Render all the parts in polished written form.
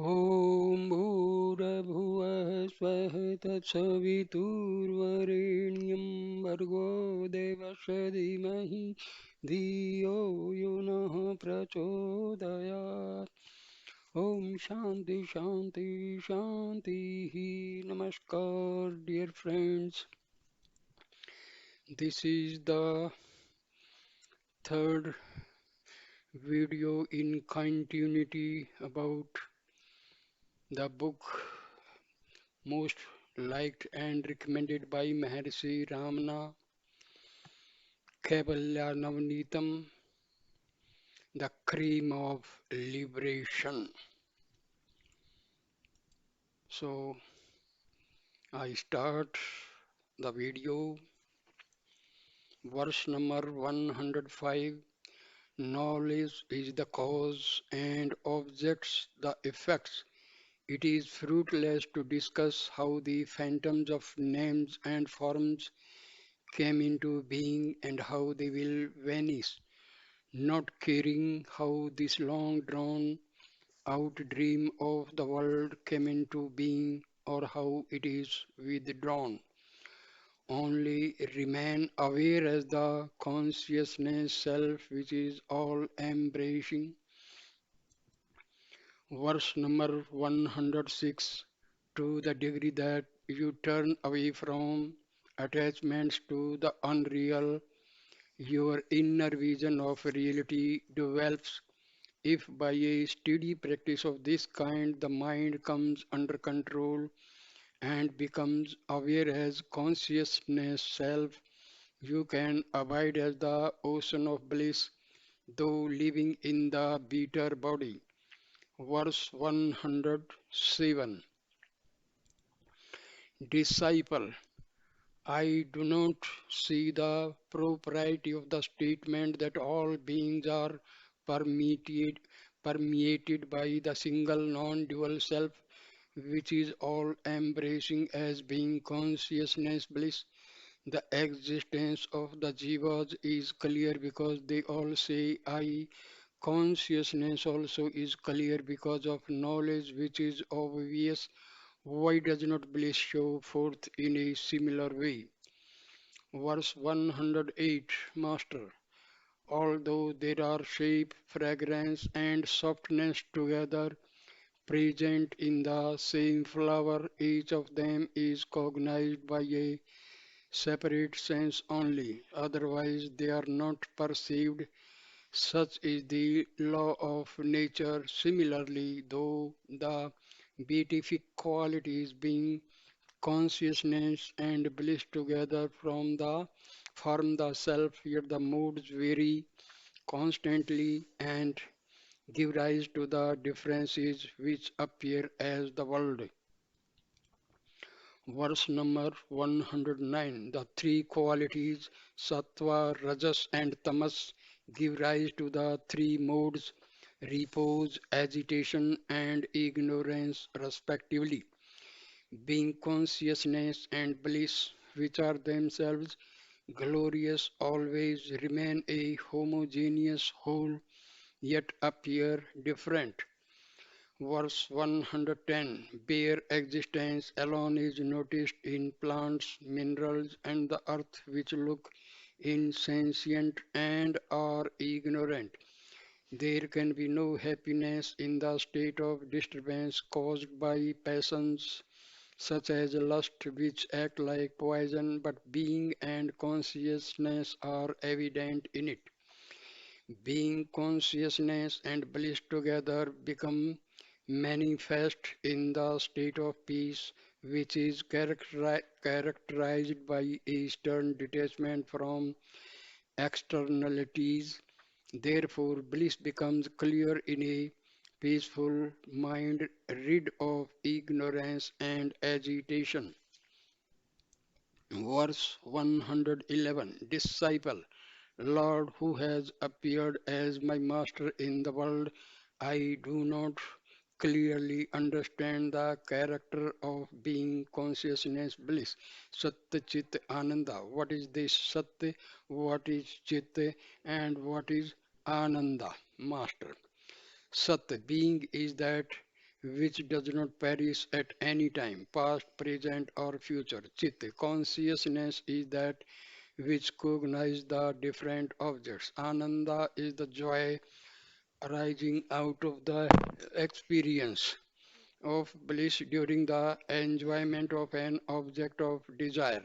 ॐ भूर्भुवः स्वः तत्सवितुर्वरेण्यं भर्गो देवस्य धीमहि धियो यो नः प्रचोदयात् ॐ शान्ति शान्ति शान्तिः Namaskar dear friends. This is the third video in continuity about the book most liked and recommended by Maharshi Ramana, Kaivalya Navneetam, the cream of liberation. So I start the video, verse number 105. Knowledge is the cause and objects the effects. It is fruitless to discuss how the phantoms of names and forms came into being and how they will vanish, not caring how this long drawn out dream of the world came into being or how it is withdrawn. Only remain aware as the consciousness self which is all embracing. Verse number 106. To the degree that you turn away from attachments to the unreal, your inner vision of reality develops. If by a steady practice of this kind the mind comes under control and becomes aware as consciousness self, you can abide as the ocean of bliss, though living in the bitter body. Verse 107. Disciple, I do not see the propriety of the statement that all beings are permeated, permeated by the single non-dual self, which is all embracing as being consciousness bliss. The existence of the jivas is clear because they all say I. Consciousness also is clear because of knowledge which is obvious. Why does not bliss show forth in a similar way? Verse 108. Master, although there are shape, fragrance, and softness together present in the same flower, each of them is cognized by a separate sense only, otherwise they are not perceived. Such is the law of nature. Similarly, though the beatific qualities being consciousness and bliss together form the self, yet the moods vary constantly and give rise to the differences which appear as the world. Verse number 109. The three qualities, sattva, rajas, and tamas, give rise to the three modes, repose, agitation, and ignorance, respectively. Being consciousness and bliss, which are themselves glorious, always remain a homogeneous whole, yet appear different. Verse 110. Bare existence alone is noticed in plants, minerals, and the earth, which look insentient and are ignorant. There can be no happiness in the state of disturbance caused by passions such as lust, which act like poison, but being and consciousness are evident in it. Being, consciousness, and bliss together become manifest in the state of peace, which is characterized by a stern detachment from externalities. Therefore, bliss becomes clear in a peaceful mind rid of ignorance and agitation. Verse 111. Disciple, Lord, who has appeared as my master in the world, I do not clearly understand the character of being consciousness bliss. Satya Chit Ananda. What is this Satya? What is Chit? And what is Ananda? Master. Sat being is that which does not perish at any time, past, present, or future. Chitta, consciousness is that which cognize the different objects. Ananda is the joy arising out of the experience of bliss during the enjoyment of an object of desire.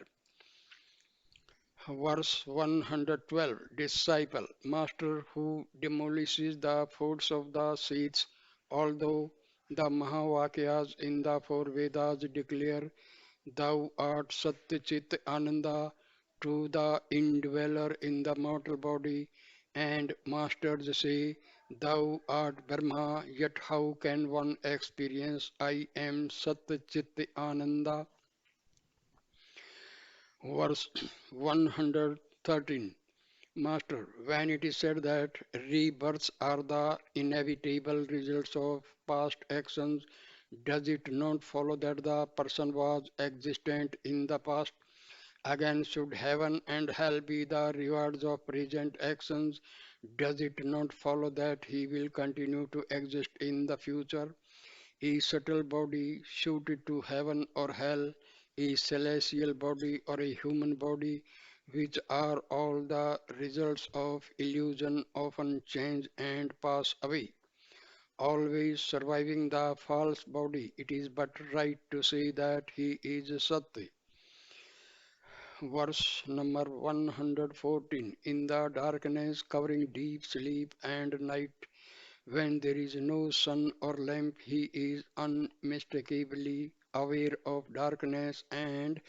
Verse 112 Disciple, master who demolishes the forts of the seats, although the Mahavakyas in the four Vedas declare, Thou art Satyachit Ananda to the indweller in the mortal body, and masters say, Thou art Brahma, yet how can one experience I am Satyachit Ananda? Verse 113 Master, when it is said that rebirths are the inevitable results of past actions, does it not follow that the person was existent in the past? Again, should heaven and hell be the rewards of present actions, does it not follow that he will continue to exist in the future? A subtle body suited to heaven or hell, a celestial body or a human body, which are all the results of illusion, often change and pass away. Always surviving the false body, it is but right to say that he is Sati. Verse number 114 In the darkness covering deep sleep and night, when there is no sun or lamp, he is unmistakably aware of darkness and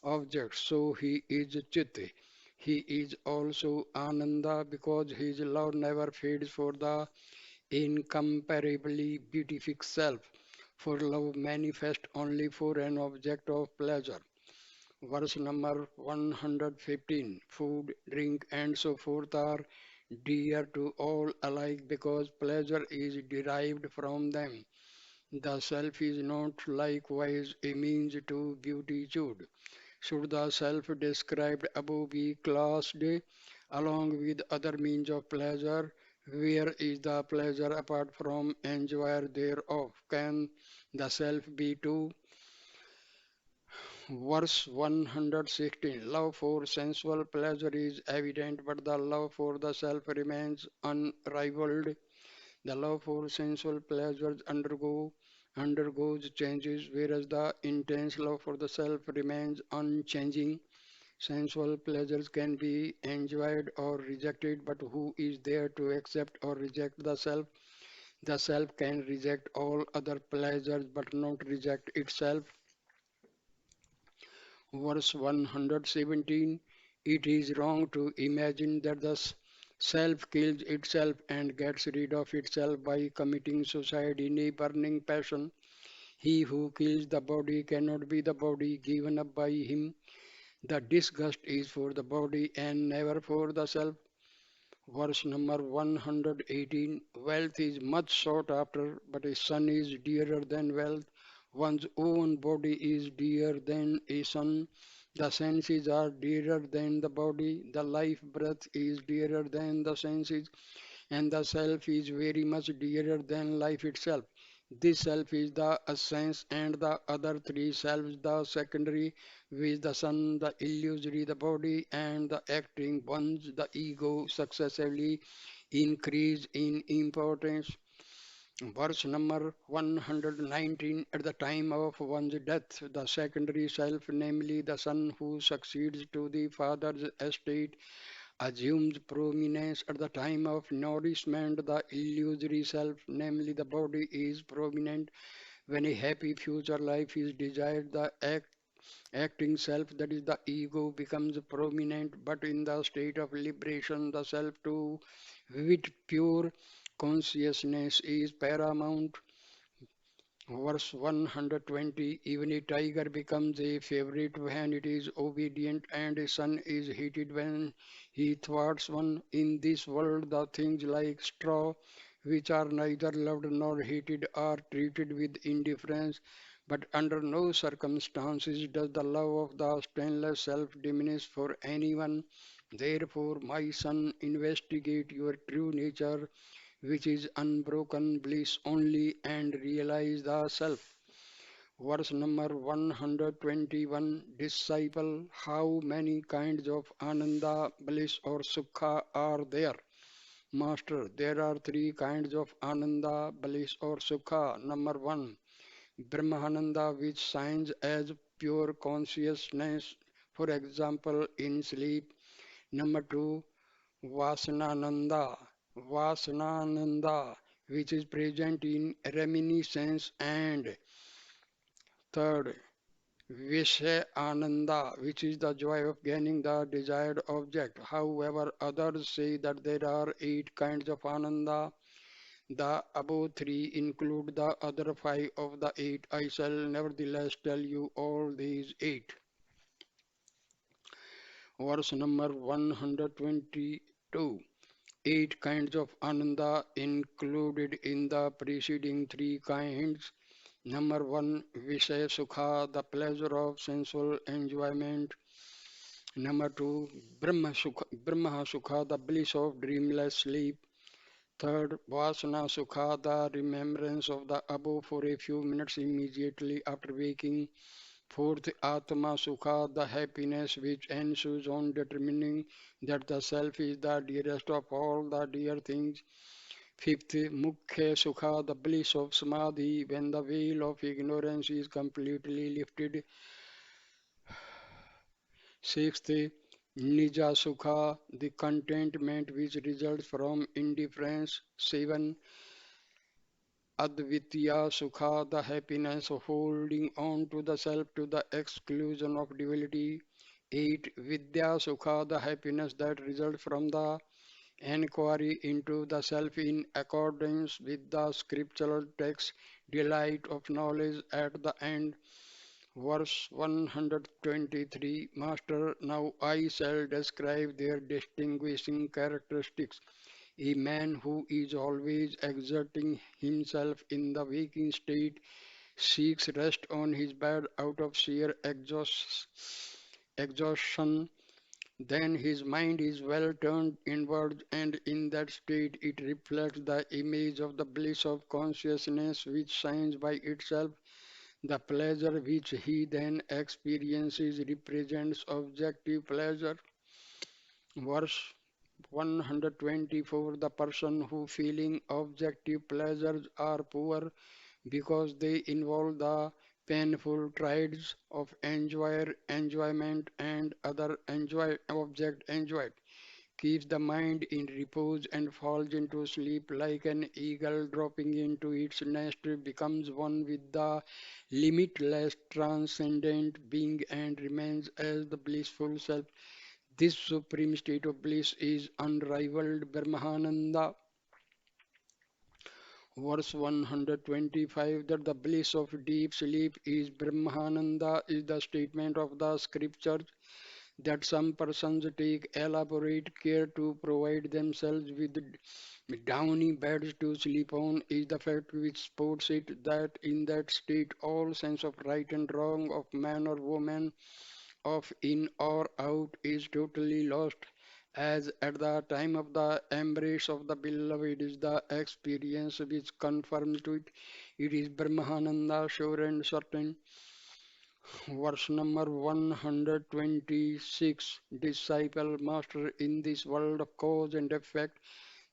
objects. So he is Chitte. He is also Ananda because his love never fades for the incomparably beatific self. For love manifests only for an object of pleasure. Verse number 115 Food, drink, and so forth are dear to all alike because pleasure is derived from them. The self is not likewise a means to beatitude. Should the self described above be classed along with other means of pleasure, where is the pleasure apart from enjoyer thereof? Can the self be too? Verse 116 Love for sensual pleasure is evident, but the love for the self remains unrivaled. The love for sensual pleasures undergoes changes, whereas the intense love for the self remains unchanging. Sensual pleasures can be enjoyed or rejected, but who is there to accept or reject the self? The self can reject all other pleasures but not reject itself. Verse 117 It is wrong to imagine that the self kills itself and gets rid of itself by committing suicide in a burning passion. He who kills the body cannot be the body given up by him. The disgust is for the body and never for the self. Verse number 118 Wealth is much sought after, but a son is dearer than wealth. One's own body is dearer than a son. The senses are dearer than the body. The life breath is dearer than the senses. And the self is very much dearer than life itself. This self is the essence, and the other three selves, the secondary, with the son, the illusory, the body, and the acting ones, the ego, successively increase in importance. Verse number 119 At the time of one's death, the secondary self, namely the son who succeeds to the father's estate, assumes prominence. At the time of nourishment, the illusory self, namely the body, is prominent. When a happy future life is desired, the acting self, that is the ego, becomes prominent. But in the state of liberation, the self, to with pure consciousness, is paramount. Verse 120 Even a tiger becomes a favorite when it is obedient, and a son is hated when he thwarts one. In this world, the things like straw, which are neither loved nor hated, are treated with indifference. But under no circumstances does the love of the stainless self diminish for anyone. Therefore, my son, investigate your true nature, which is unbroken bliss only, and realize the self. Verse number 121. Disciple, how many kinds of ananda, bliss or sukha are there? Master, there are three kinds of ananda, bliss or sukha. Number one, Brahmananda, which shines as pure consciousness, for example, in sleep. Number two, Vasanananda, Vasanananda, which is present in reminiscence. And third, Vishaya Ananda, which is the joy of gaining the desired object. However, others say that there are eight kinds of Ananda. The above three include the other five of the eight. I shall nevertheless tell you all these eight. Verse number 122. Eight kinds of Ananda included in the preceding three kinds. Number one, Vishaya Sukha, the pleasure of sensual enjoyment. Number two, Brahma Sukha, the bliss of dreamless sleep. Third, Vasana Sukha, the remembrance of the above for a few minutes immediately after waking. Fourth, Atma Sukha, the happiness which ensues on determining that the self is the dearest of all the dear things. Fifth, Mukhya Sukha, the bliss of Samadhi, when the veil of ignorance is completely lifted. Sixth, Nija Sukha, the contentment which results from indifference. Seven, Advitya Sukha, the happiness of holding on to the self to the exclusion of divinity. 8. Vidya Sukha, the happiness that results from the enquiry into the self in accordance with the scriptural text, delight of knowledge at the end. Verse 123. Master, now I shall describe their distinguishing characteristics. A man who is always exerting himself in the waking state seeks rest on his bed out of sheer exhaustion. Then his mind is well turned inward, and in that state it reflects the image of the bliss of consciousness which shines by itself. The pleasure which he then experiences represents objective pleasure. Verse 124. The person who feeling objective pleasures are poor because they involve the painful trials of enjoyment and other object enjoyed, keeps the mind in repose and falls into sleep like an eagle dropping into its nest, becomes one with the limitless transcendent being and remains as the blissful self. This supreme state of bliss is unrivaled Brahmananda. Verse 125. That the bliss of deep sleep is Brahmananda is the statement of the scriptures. That some persons take elaborate care to provide themselves with downy beds to sleep on is the fact which supports it, that in that state all sense of right and wrong, of man or woman, of in or out is totally lost, as at the time of the embrace of the beloved is the experience which confirms to it. It is Brahmananda, sure and certain. Verse number 126. Disciple, master, in this world of cause and effect,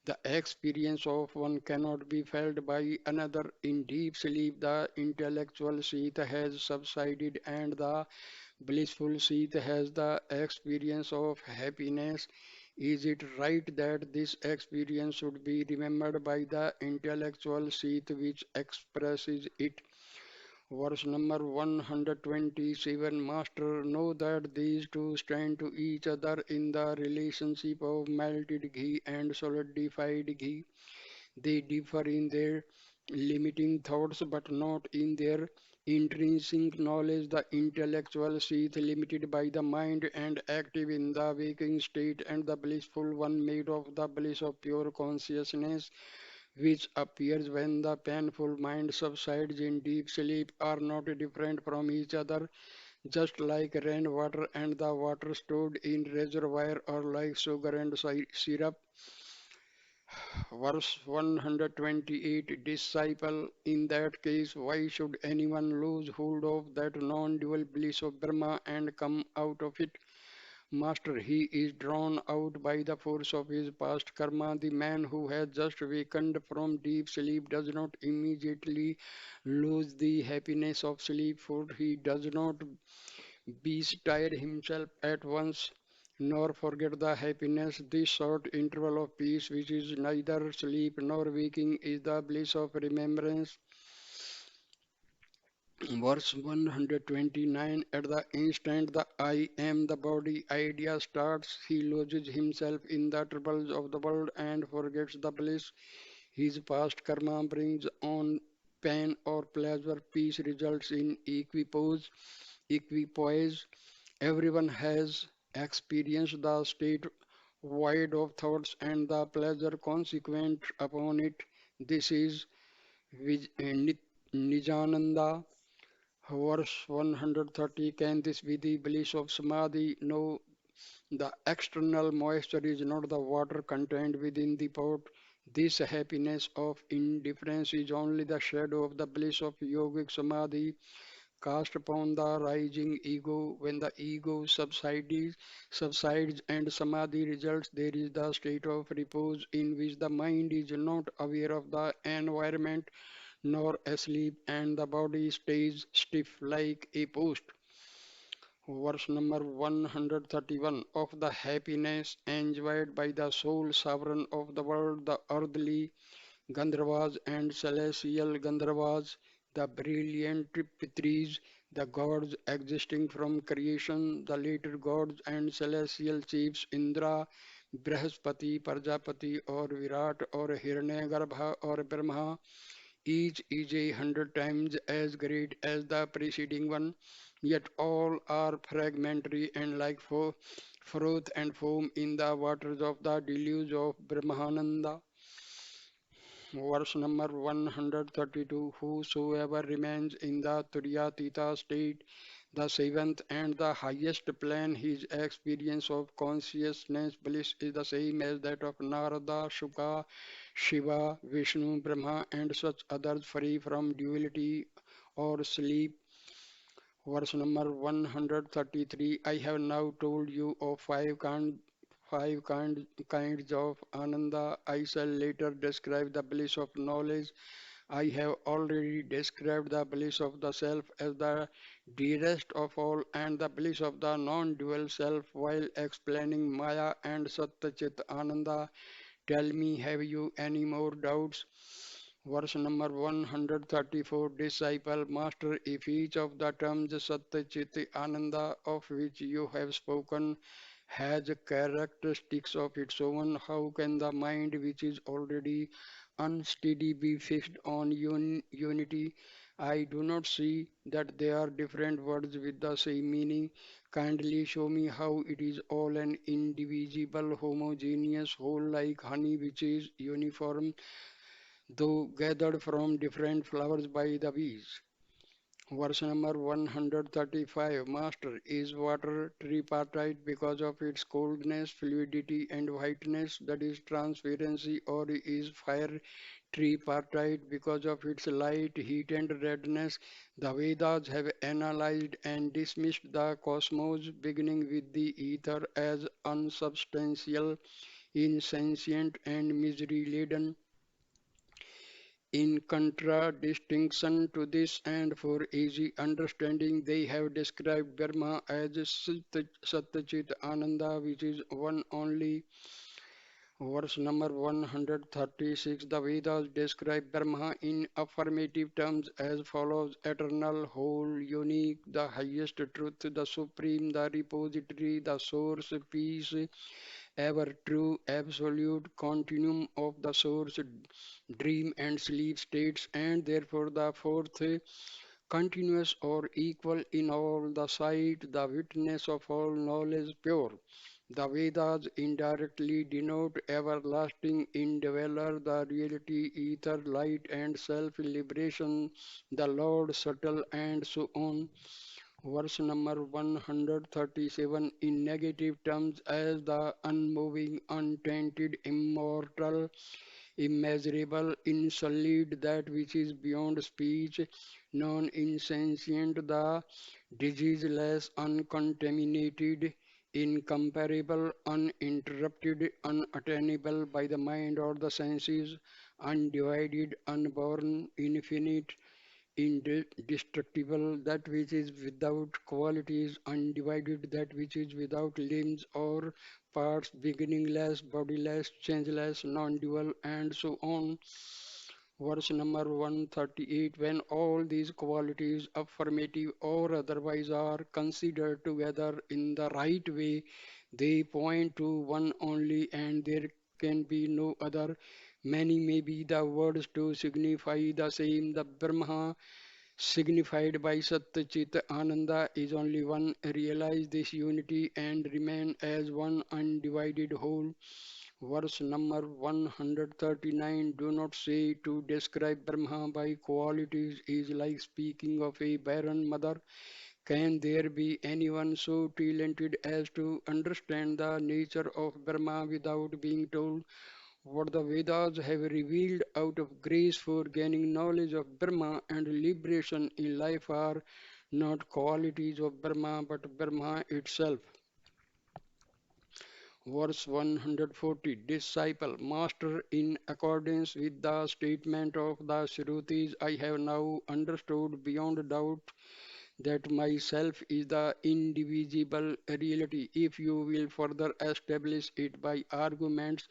the experience of one cannot be felt by another. In deep sleep, the intellectual seat has subsided and the blissful seat has the experience of happiness. Is it right that this experience should be remembered by the intellectual seat which expresses it? Verse number 127. Master, know that these two stand to each other in the relationship of melted ghee and solidified ghee. They differ in their limiting thoughts but not in their intrinsic knowledge. The intellectual seeth limited by the mind and active in the waking state, and the blissful one made of the bliss of pure consciousness which appears when the painful mind subsides in deep sleep, are not different from each other, just like rainwater and the water stored in reservoir, or like sugar and syrup. Verse 128, disciple, in that case, why should anyone lose hold of that non-dual bliss of Brahma and come out of it? Master, he is drawn out by the force of his past karma. The man who has just awakened from deep sleep does not immediately lose the happiness of sleep, for he does not bestir himself at once, nor forget the happiness. This short interval of peace, which is neither sleep nor waking, is the bliss of remembrance. Verse 129, at the instant the I am the body idea starts, he loses himself in the troubles of the world and forgets the bliss. His past karma brings on pain or pleasure. Peace results in equipoise. Everyone has experienced the state void of thoughts and the pleasure consequent upon it. This is Nijananda. Verse 130, can this be the bliss of Samadhi? No, the external moisture is not the water contained within the pot. This happiness of indifference is only the shadow of the bliss of yogic Samadhi cast upon the rising ego. When the ego subsides and Samadhi results, there is the state of repose in which the mind is not aware of the environment nor asleep, and the body stays stiff like a post. Verse number 131, of the happiness enjoyed by the sole sovereign of the world, the earthly Gandharvas and celestial Gandharvas, the brilliant Pitris, the gods existing from creation, the later gods and celestial chiefs Indra, Brihaspati, Prajapati or Virat or Hiranyagarbha or Brahma, each is 100 times as great as the preceding one, yet all are fragmentary and like froth and foam in the waters of the deluge of Brahmananda. Verse number 132, whosoever remains in the Turyatita state, the seventh and the highest plane, his experience of consciousness bliss is the same as that of Narada, Shuka, Shiva, Vishnu, Brahma, and such others free from duality or sleep. Verse number 133, I have now told you of kinds of ananda. I shall later describe the bliss of knowledge. I have already described the bliss of the self as the dearest of all and the bliss of the non-dual self while explaining Maya and Satyachit Ananda. Tell me, have you any more doubts? Verse number 134, disciple, master, if each of the terms Satyachit Ananda of which you have spoken has characteristics of its own, how can the mind which is already unsteady be fixed on unity? I do not see that they are different words with the same meaning. Kindly show me how it is all an indivisible, homogeneous whole like honey which is uniform, though gathered from different flowers by the bees. Verse number 135, master, is water tripartite because of its coldness, fluidity and whiteness, that is transparency, or is fire tripartite because of its light, heat and redness? The Vedas have analyzed and dismissed the cosmos beginning with the ether as unsubstantial, insentient and misery laden. In contradistinction to this and for easy understanding, they have described Brahma as Satyachit Ananda, which is one only. Verse number 136, the Vedas describe Brahma in affirmative terms as follows: eternal, whole, unique, the highest truth, the supreme, the repository, the source, peace, ever true, absolute, continuum of the source, dream and sleep states, and therefore the fourth, continuous or equal in all, the sight, the witness of all knowledge, pure. The Vedas indirectly denote everlasting indweller, the reality, ether, light, and self liberation, the Lord subtle, and so on. Verse number 137 in negative terms as the unmoving, untainted, immortal, immeasurable, insolid, that which is beyond speech, non-insentient, the diseaseless, uncontaminated, incomparable, uninterrupted, unattainable by the mind or the senses, undivided, unborn, infinite, indestructible, that which is without qualities, undivided, that which is without limbs or parts, beginningless, bodiless, changeless, non-dual, and so on. Verse number 138 when all these qualities, affirmative or otherwise, are considered together in the right way, they point to one only, and there can be no other. Many may be the words to signify the same. The Brahma signified by Sat Chit Ananda is only one. Realize this unity and remain as one undivided whole. Verse number 139 do not say to describe Brahma by qualities is like speaking of a barren mother. Can there be anyone so talented as to understand the nature of Brahma without being told? What the Vedas have revealed out of grace for gaining knowledge of Brahma and liberation in life are not qualities of Brahma but Brahma itself. Verse 140 Disciple, Master, in accordance with the statement of the Shrutis, I have now understood beyond doubt that myself is the indivisible reality. If you will further establish it by arguments,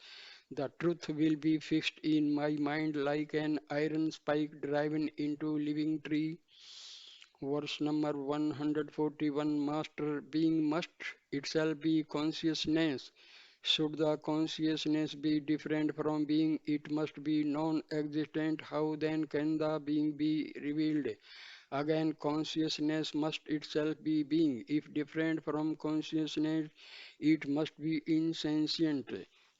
the truth will be fixed in my mind like an iron spike driven into living tree. Verse number 141 Master, being must itself be consciousness. Should the consciousness be different from being, it must be non-existent. How then can the being be revealed? Again, consciousness must itself be being. If different from consciousness, it must be insentient.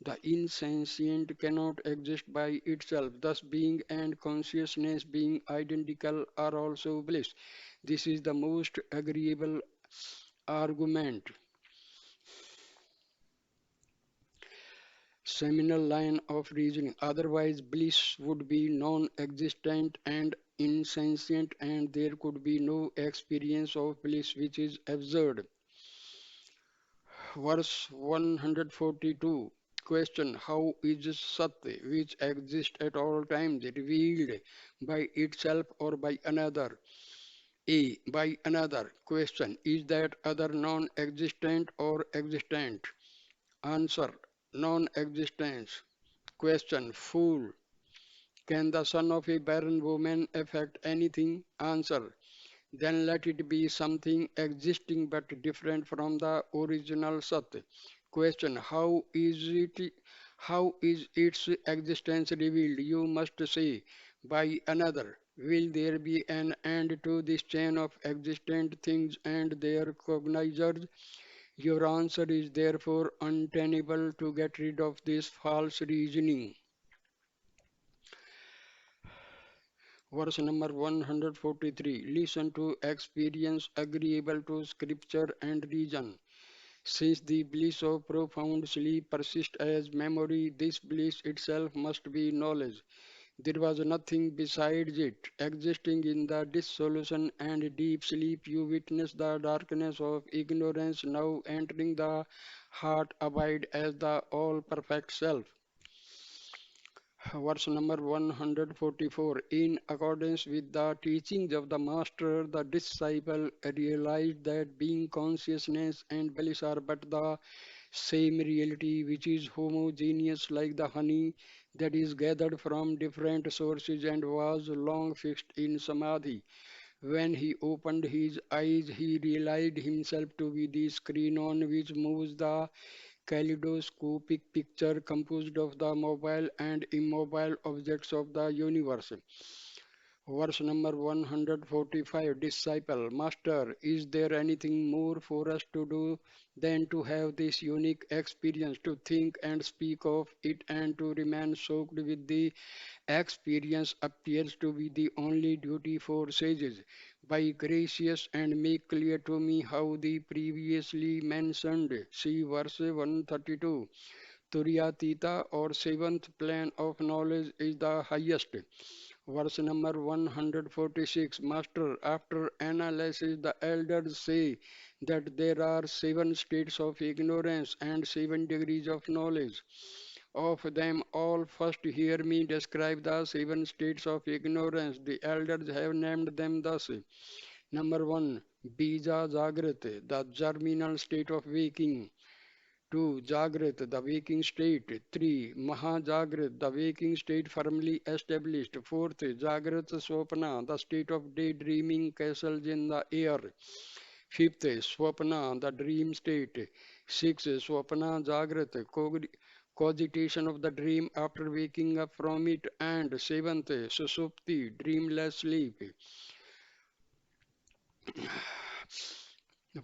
The insentient cannot exist by itself. Thus, being and consciousness being identical are also bliss. This is the most agreeable argument. Seminal line of reasoning. Otherwise, bliss would be non existent and insentient, and there could be no experience of bliss, which is absurd. Verse 142. Question. How is Sat, which exists at all times, revealed by itself or by another? A. By another. Question. Is that other non existent or existent? Answer. Non existence. Question. Fool. Can the son of a barren woman affect anything? Answer. Then let it be something existing but different from the original Sat. Question. How is its existence revealed? You must say by another. Will there be an end to this chain of existent things and their cognizers? Your answer is therefore untenable. To get rid of this false reasoning. Verse number 143. Listen to experience agreeable to scripture and reason. Since the bliss of profound sleep persists as memory, this bliss itself must be knowledge. There was nothing besides it. Existing in the dissolution and deep sleep, you witness the darkness of ignorance now entering the heart, abide as the all perfect self. Verse number 144. In accordance with the teachings of the Master, the disciple realized that being consciousness and bliss are but the same reality, which is homogeneous like the honey that is gathered from different sources and was long fixed in samadhi. When he opened his eyes, he realized himself to be the screen on which moves the kaleidoscopic picture composed of the mobile and immobile objects of the universe. Verse number 145. Disciple, Master, is there anything more for us to do than to have this unique experience, to think and speak of it, and to remain soaked with the experience appears to be the only duty for sages. By gracious and make clear to me how the previously mentioned, see verse 132. Turyatita or seventh plane of knowledge is the highest. Verse number 146. Master, after analysis, the elders say that there are seven states of ignorance and seven degrees of knowledge. Of them all, first hear me describe the seven states of ignorance. The elders have named them thus. Number one, Bija Jagrat, the germinal state of waking. 2. Jagrat, the waking state. 3. Mahajagrat, the waking state firmly established. 4th. Jagrat Swapna, the state of daydreaming castles in the air. 5th. Swapna, the dream state. 6th. Swapna Jagrat, cogitation of the dream after waking up from it. And 7th. Susupti, dreamless sleep.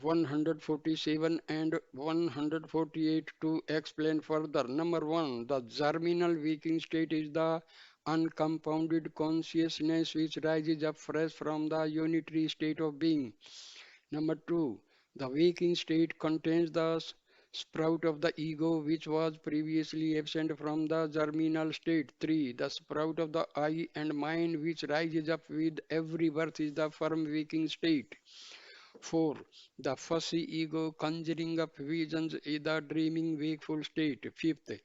147 and 148 to explain further. Number 1, the germinal waking state is the uncompounded consciousness which rises up fresh from the unitary state of being. Number 2, the waking state contains the sprout of the ego which was previously absent from the germinal state. 3, the sprout of the I and mind which rises up with every birth is the firm waking state. 4. The fussy ego conjuring up visions is the dreaming wakeful state. 5th.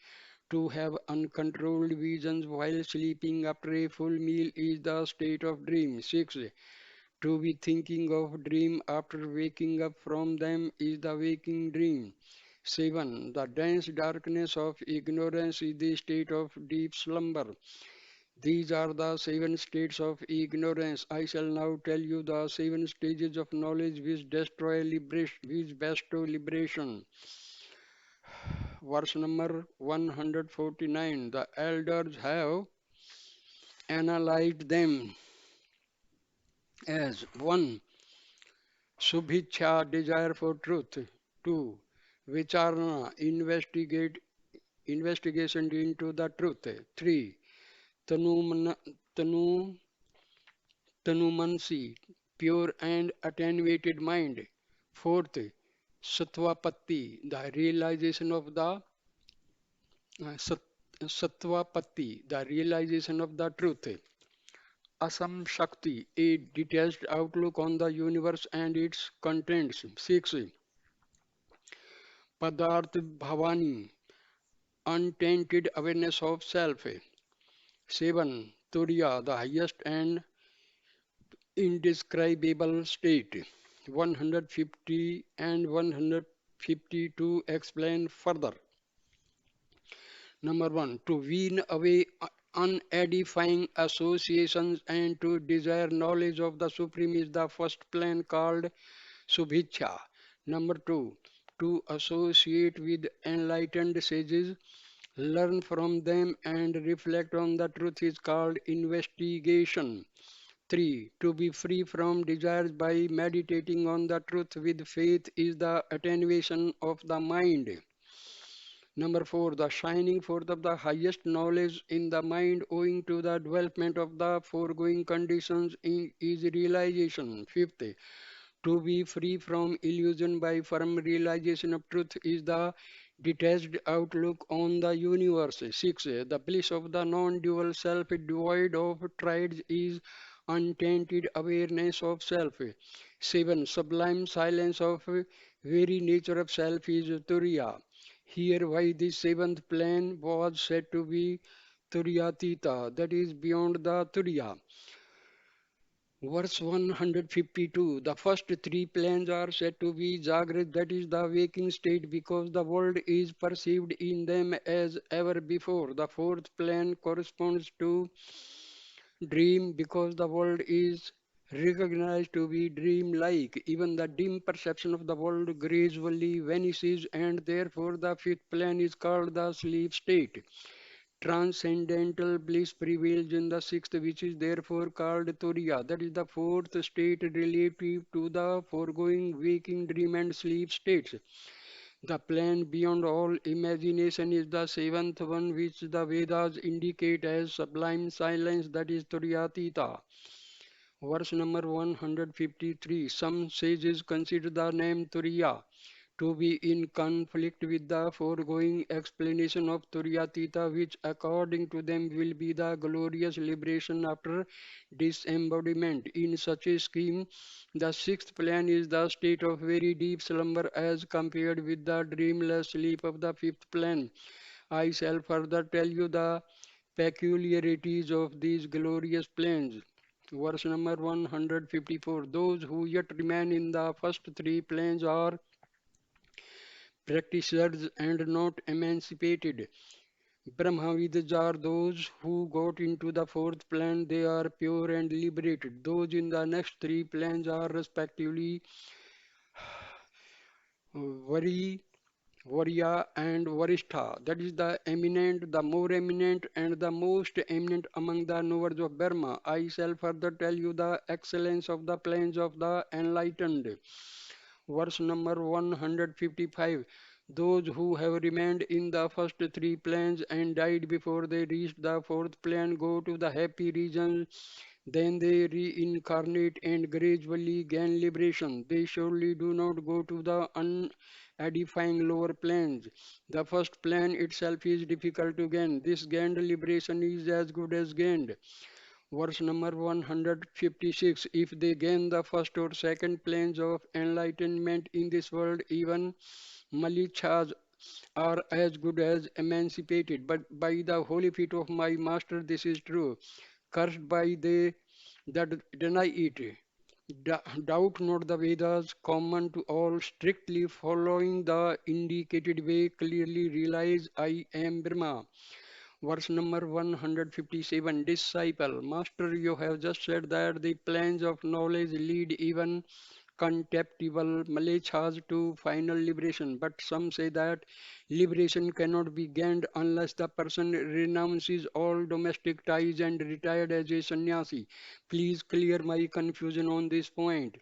To have uncontrolled visions while sleeping after a full meal is the state of dream. 6. To be thinking of dream after waking up from them is the waking dream. 7. The dense darkness of ignorance is the state of deep slumber. These are the seven states of ignorance. I shall now tell you the seven stages of knowledge which destroy liberation, which bestow liberation. Verse number 149. The elders have analyzed them as 1. Subhicha, desire for truth. 2. Vicharana, investigation into the truth. 3. Tanumana, tanu, Tanumansi, pure and attenuated mind. 4th, Sattvapatti, the realization of the Sat, Sattvapatti, the realization of the truth. Asam Shakti, a detached outlook on the universe and its contents. 6. Padarth Bhavani, untainted awareness of self. 7. Turiya, the highest and indescribable state. 150 and 152 explain further. Number 1, to wean away unedifying associations and to desire knowledge of the Supreme is the first plan called Subhicha. Number 2, to associate with enlightened sages, learn from them and reflect on the truth is called investigation. 3. To be free from desires by meditating on the truth with faith is the attenuation of the mind. Number 4. The shining forth of the highest knowledge in the mind owing to the development of the foregoing conditions is realization. 5th. To be free from illusion by firm realization of truth is the detached outlook on the universe. 6. The bliss of the non-dual self devoid of triads is untainted awareness of self. 7. Sublime silence of very nature of self is Turiya. Here why the seventh plane was said to be Turyatita, that is beyond the Turiya. Verse 152. The first three planes are said to be Jagrat, that is the waking state, because the world is perceived in them as ever before. The fourth plane corresponds to dream, because the world is recognized to be dream-like. Even the dim perception of the world gradually vanishes, and therefore the fifth plane is called the sleep state. Transcendental bliss prevails in the sixth, which is therefore called Turiya. That is the fourth state relative to the foregoing waking, dream, and sleep states. The plan beyond all imagination is the seventh one, which the Vedas indicate as sublime silence, that is Turiyatita. Verse number 153. Some sages consider the name Turiya to be in conflict with the foregoing explanation of Turyatita, which according to them will be the glorious liberation after disembodiment. In such a scheme, the sixth plan is the state of very deep slumber as compared with the dreamless sleep of the fifth plan. I shall further tell you the peculiarities of these glorious plans. Verse number 154. Those who yet remain in the first three planes are practitioners and not emancipated. Brahmavids are those who got into the fourth plan, they are pure and liberated. Those in the next three plans are respectively Vari, Varya, and Varishtha. That is the eminent, the more eminent, and the most eminent among the knowers of Brahma. I shall further tell you the excellence of the planes of the enlightened. Verse number 155. Those who have remained in the first three planes and died before they reached the fourth plane go to the happy regions. Then they reincarnate and gradually gain liberation. They surely do not go to the unedifying lower planes. The first plane itself is difficult to gain. This gained liberation is as good as gained. Verse number 156. If they gain the first or second planes of enlightenment in this world, even malichas are as good as emancipated. But by the holy feet of my master, this is true. Cursed by they that deny it. Doubt not the Vedas, common to all, strictly following the indicated way, clearly realize I am Brahma. Verse number 157. Disciple, Master, you have just said that the plans of knowledge lead even contemptible malechas to final liberation. But some say that liberation cannot be gained unless the person renounces all domestic ties and retired as a sannyasi. Please clear my confusion on this point.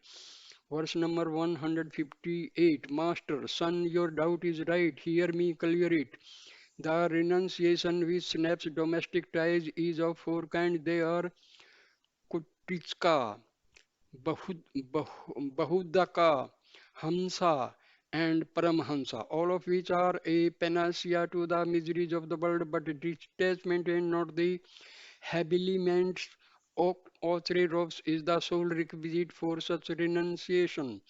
Verse number 158. Master, son, your doubt is right. Hear me clear it. The renunciation which snaps domestic ties is of four kinds. They are Kutitska, Bahudaka, Hamsa, and Paramhansa, all of which are a panacea to the miseries of the world, but detachment and not the habiliments of authority robes is the sole requisite for such renunciation.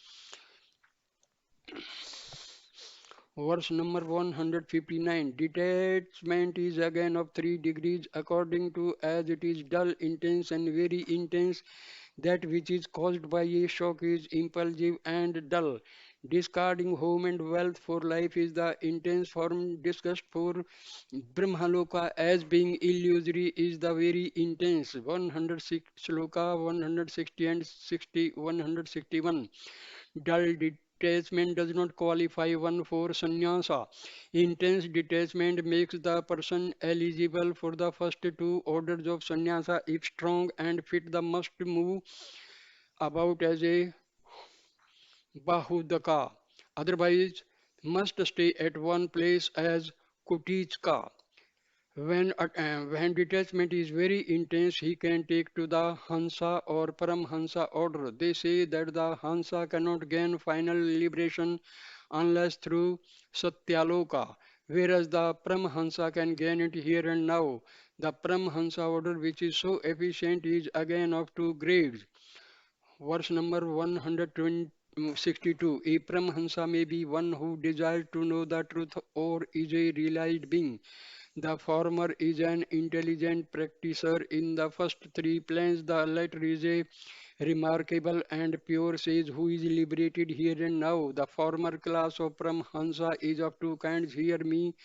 Verse number 159. Detachment is again of three degrees according to as it is dull, intense, and very intense. That which is caused by a shock is impulsive and dull. Discarding home and wealth for life is the intense form. Disgust for Brahmaloka as being illusory is the very intense. 106 Sloka 160 and 60 161. Dull detachment does not qualify one for sannyasa. Intense detachment makes the person eligible for the first two orders of sannyasa if strong and fit the must move about as a bahudaka. Otherwise, must stay at one place as kutichka. When detachment is very intense, he can take to the Hansa or Paramhansa order. They say that the Hansa cannot gain final liberation unless through Satyaloka, whereas the Paramhansa can gain it here and now. The Paramhansa order, which is so efficient, is again of two grades. Verse number 162. A Paramhansa may be one who desires to know the truth or is a realized being. The former is an intelligent practitioner in the first three planes. The latter is a remarkable and pure sage who is liberated here and now. The former class of Paramhansa is of two kinds. Hear me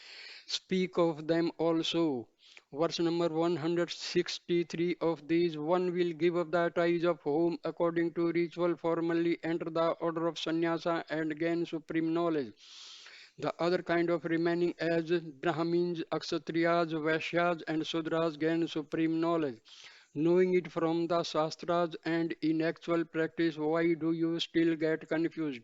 speak of them also. Verse number 163. Of these, one will give up the ties of home according to ritual, formally enter the order of sannyasa and gain supreme knowledge. The other kind of remaining as Brahmins, Kshatriyas, Vaishyas, and Sudras gain supreme knowledge. Knowing it from the Shastras and in actual practice, why do you still get confused?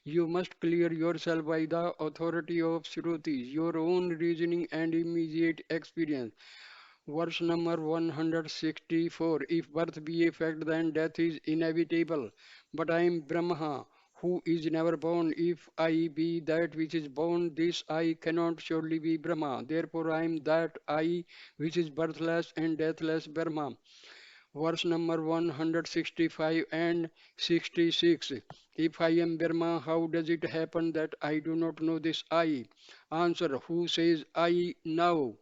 You must clear yourself by the authority of Shrutis, your own reasoning and immediate experience. Verse number 164. If birth be a fact, then death is inevitable. But I am Brahma, who is never born. If I be that which is born, this I cannot surely be Brahma. Therefore I am that I which is birthless and deathless Brahma. Verse number 165 and 66. If I am Brahma, how does it happen that I do not know this I? Answer. Who says I now?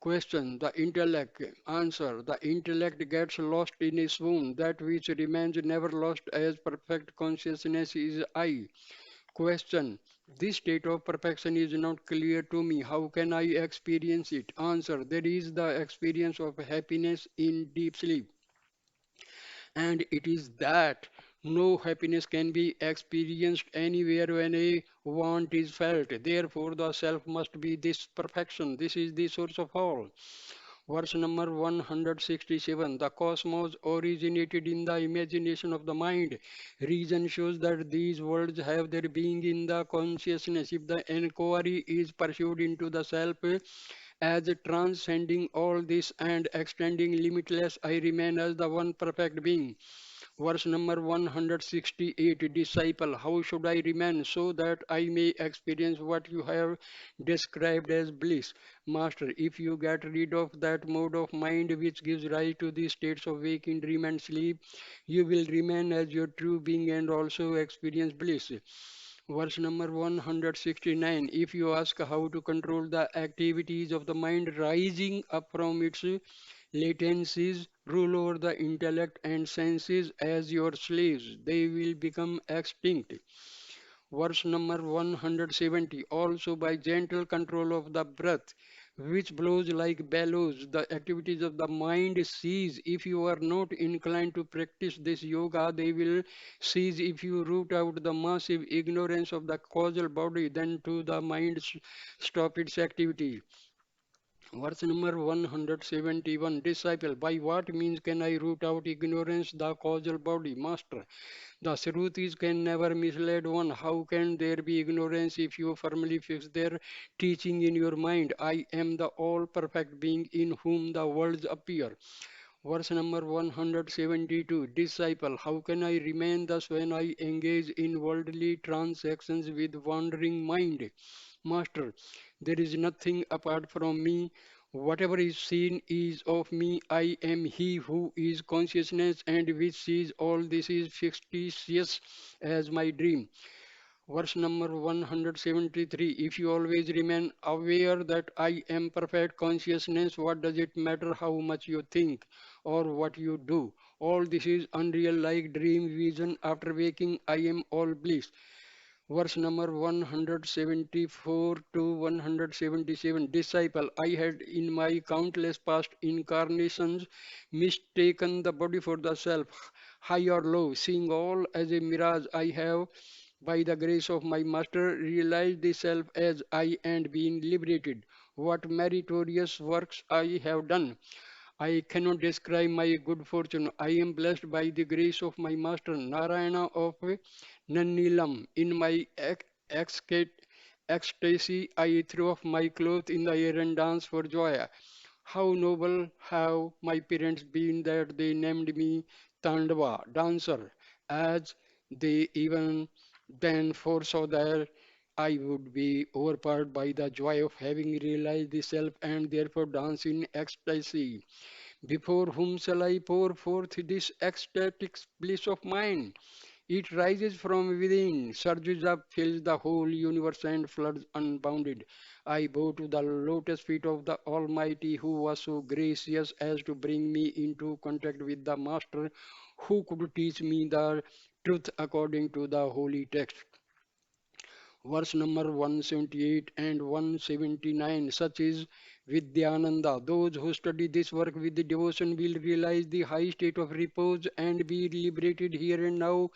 Question. The intellect. Answer. The intellect gets lost in a swoon. That which remains never lost as perfect consciousness is I. Question. This state of perfection is not clear to me. How can I experience it? Answer. There is the experience of happiness in deep sleep. And it is that no happiness can be experienced anywhere when a want is felt. Therefore, the self must be this perfection. This is the source of all. Verse number 167. The cosmos originated in the imagination of the mind. Reason shows that these worlds have their being in the consciousness. If the enquiry is pursued into the self as transcending all this and extending limitless, I remain as the one perfect being. Verse number 168. Disciple, how should I remain so that I may experience what you have described as bliss? Master, if you get rid of that mode of mind which gives rise to the states of waking, dream, and sleep, you will remain as your true being and also experience bliss. Verse number 169. If you ask how to control the activities of the mind rising up from its latencies, rule over the intellect and senses as your slaves, they will become extinct. Verse number 170. Also by gentle control of the breath, which blows like bellows, the activities of the mind cease. If you are not inclined to practice this yoga, they will cease if you root out the massive ignorance of the causal body, then to the mind stop its activity. Verse number 171. Disciple, by what means can I root out ignorance, the causal body? Master, the Shrutis can never mislead one. How can there be ignorance if you firmly fix their teaching in your mind? I am the all perfect being in whom the worlds appear. Verse number 172. Disciple, how can I remain thus when I engage in worldly transactions with wandering mind? Master, there is nothing apart from me. Whatever is seen is of me. I am he who is consciousness and which sees all this is fictitious as my dream. Verse number 173. If you always remain aware that I am perfect consciousness, what does it matter how much you think or what you do? All this is unreal like dream vision. After waking, I am all bliss. Verse number 174 to 177. Disciple, I had in my countless past incarnations mistaken the body for the self, high or low, seeing all as a mirage. I have, by the grace of my master, realized the self as I and been liberated. What meritorious works I have done! I cannot describe my good fortune. I am blessed by the grace of my master Narayana of Nanilam. In my ecstasy, I threw off my clothes in the air and danced for joy. How noble have my parents been that they named me Tandava, dancer, as they even then foresaw that I would be overpowered by the joy of having realized the self and therefore dance in ecstasy. Before whom shall I pour forth this ecstatic bliss of mine? It rises from within, surges up, fills the whole universe and floods unbounded. I bow to the lotus feet of the Almighty who was so gracious as to bring me into contact with the Master who could teach me the truth according to the holy text. Verse number 178 and 179, such is Vidyananda. Those who study this work with devotion will realize the high state of repose and be liberated here and now,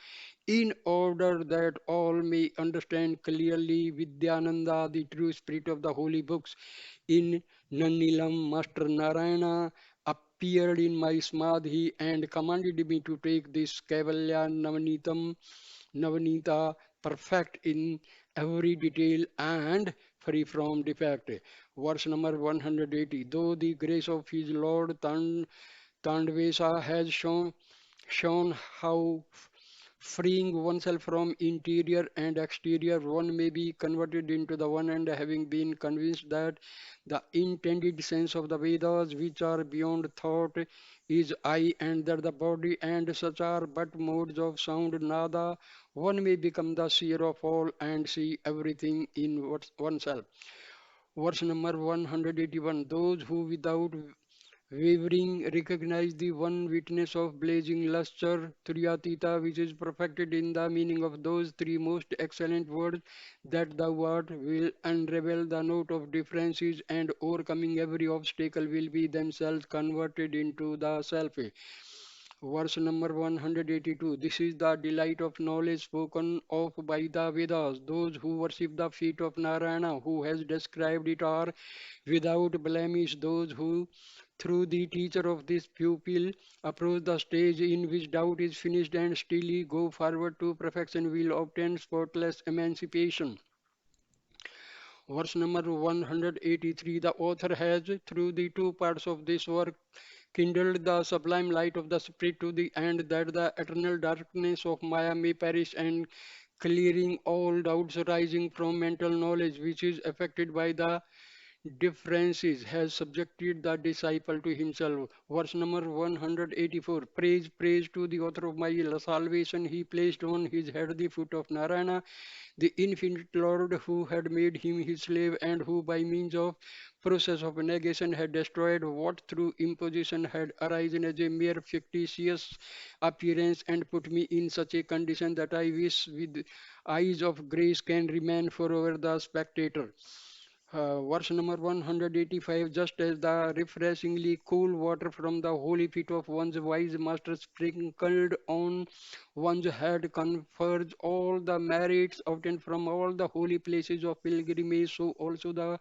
in order that all may understand clearly Vidyananda, the true spirit of the holy books. In Nanilam, Master Narayana appeared in my Smadhi and commanded me to take this Kaivalya Navneeta, perfect in every detail and free from defect. Verse number 180. Though the grace of his Lord Tandvesa has shown how freeing oneself from interior and exterior, one may be converted into the one, and having been convinced that the intended sense of the Vedas, which are beyond thought, is I, and that the body and such are but modes of sound nada, one may become the seer of all and see everything in oneself. Verse number 181. Those who without wavering recognize the one witness of blazing luster, Triyatita, which is perfected in the meaning of those three most excellent words, that thou art, will unravel the note of differences, and overcoming every obstacle will be themselves converted into the self. Verse number 182. This is the delight of knowledge spoken of by the Vedas. Those who worship the feet of Narayana, who has described it, are without blemish. Those who, through the teacher of this pupil, approach the stage in which doubt is finished and steadily go forward to perfection, will obtain spotless emancipation. Verse number 183. The author has, through the two parts of this work, kindled the sublime light of the Spirit to the end that the eternal darkness of Maya may perish, and clearing all doubts arising from mental knowledge, which is affected by the differences, has subjected the disciple to himself. Verse number 184. Praise, praise to the author of my salvation. He placed on his head the foot of Narayana, the infinite Lord, who had made him his slave, and who by means of process of negation had destroyed what through imposition had arisen as a mere fictitious appearance, and put me in such a condition that I wish with eyes of grace can remain forever the spectator. Verse number 185. Just as the refreshingly cool water from the holy feet of one's wise master sprinkled on one's head confers all the merits obtained from all the holy places of pilgrimage, so also the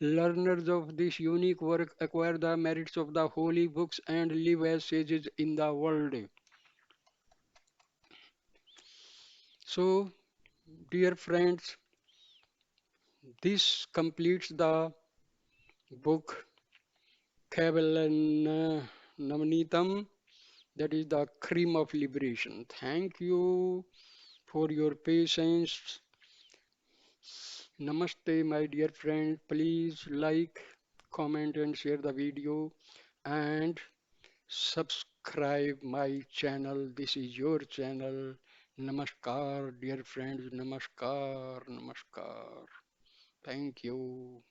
learners of this unique work acquire the merits of the holy books and live as sages in the world. So, dear friends, this completes the book Kaivalya Navneetam, that is the cream of liberation. Thank you for your patience. Namaste, my dear friend. Please like, comment, and share the video, and subscribe my channel. This is your channel. Namaskar, dear friends. Namaskar, namaskar. Thank you.